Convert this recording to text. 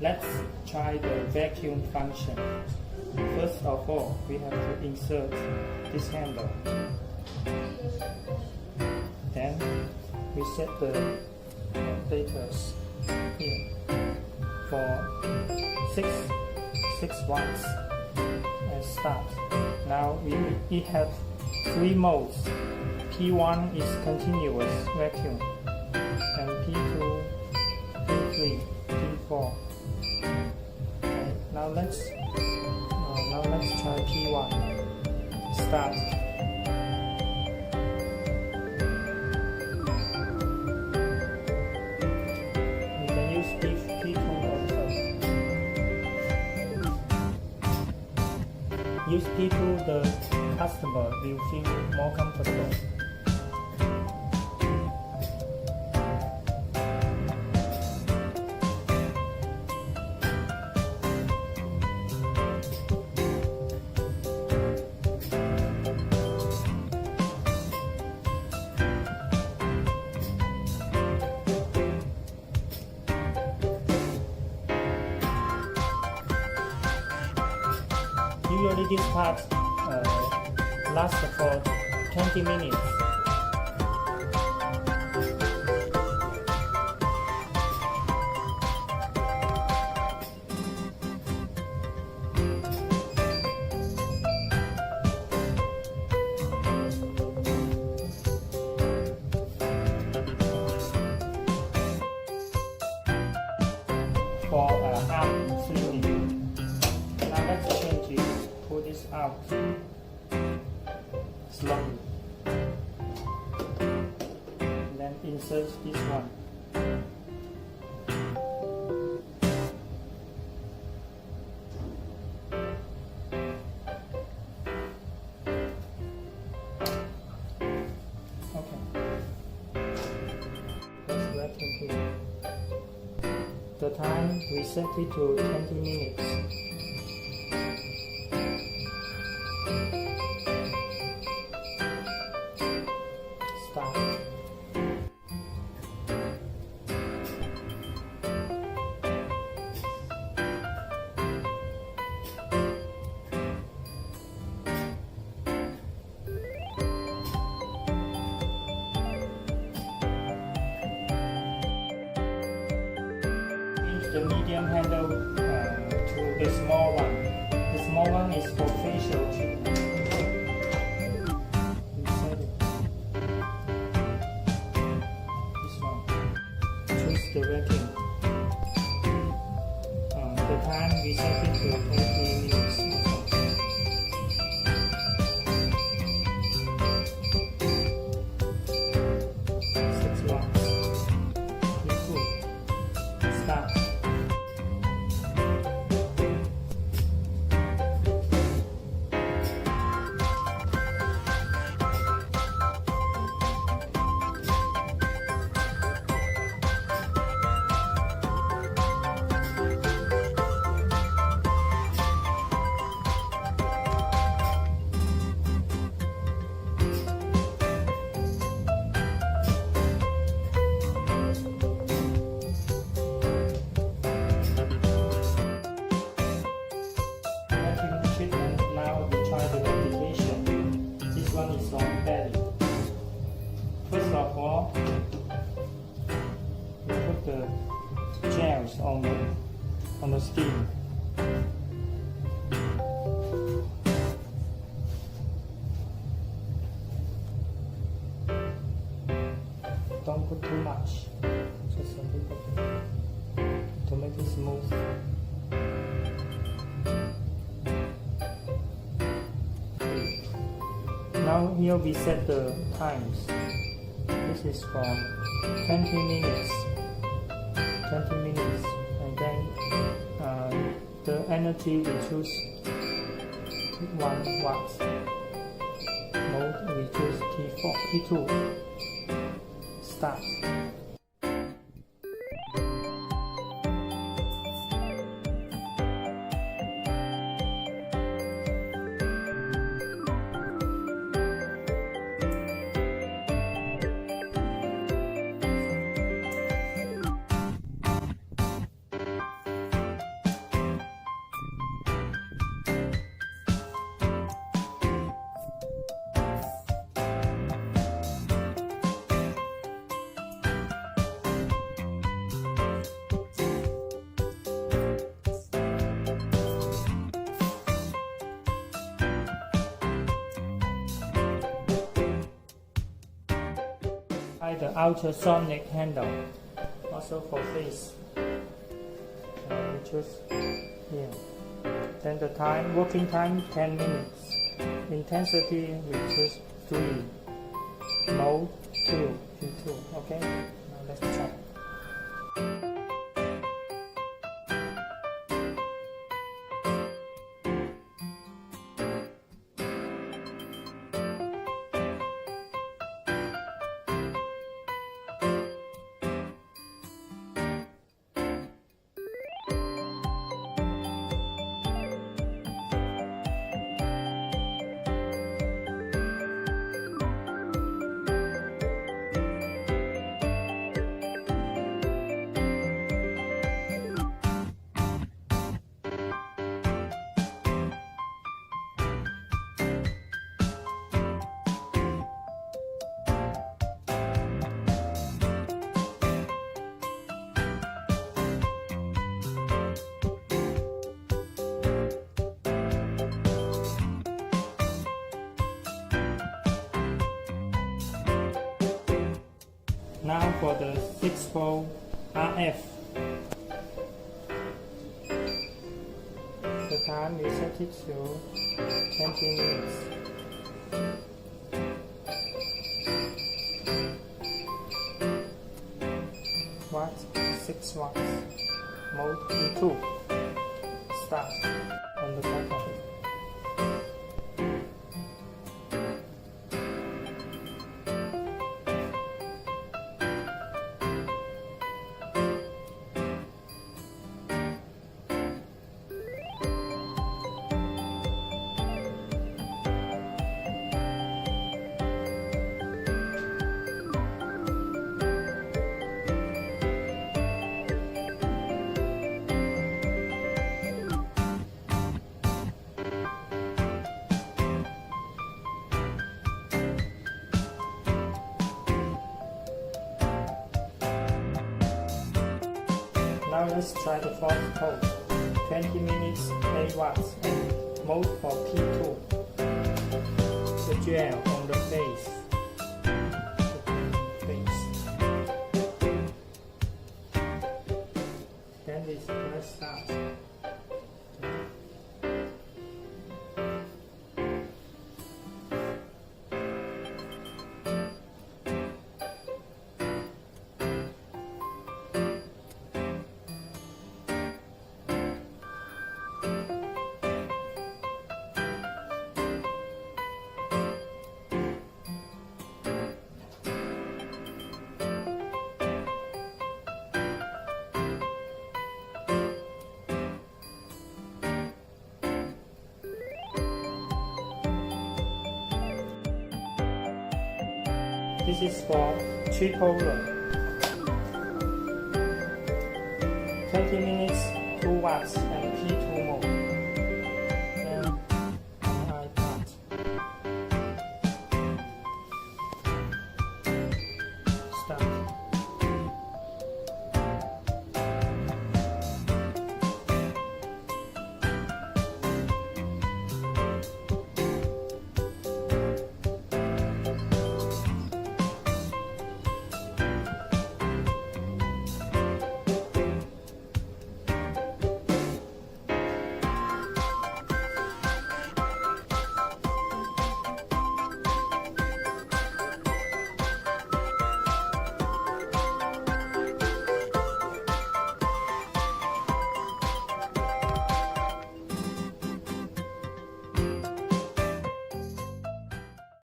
Let's try the vacuum function. First of all, we have to insert this handle. Then we set the data here for 6 watts and start. Now we have 3 modes. P1 is continuous vacuum, and P2, P3, P4. Okay, now let's try P1. Start. You can use P2 also. Use P2, the customer will feel more comfortable. Usually this part lasts for 20 minutes. For arm sleeving. Now let's change it. Pull this out slowly. And then insert this one. Okay. Let's vacuum here. The time we set it to 20 minutes. Start. Change the medium handle to the small one. The small one is for facial treatment. The vacuum. The time we set it to 20 minutes. Start. Now we try the application. This one is on belly. First of all, we put the gels on the skin. Don't put too much, just a little bit to make it smooth. Now here we set the times. This is for 20 minutes. 20 minutes, and then the energy we choose 1 watt. Mode we choose P2. Start. the ultrasonic handle, also for face. We choose here. Then the time, working time 10 minutes. Intensity we choose 3. Mode 2, P2. Okay, now let's try. Now for the 6-volt RF. The time we set it to 20 minutes. Watts, 6 watts. Mode P2. Start on the bottom. Now let's try the fourth code. 20 minutes, 8 watts, and mode for P2. The gel on the face. Then this press start. This is for tripolar. 20 minutes, 2 watts, and P2.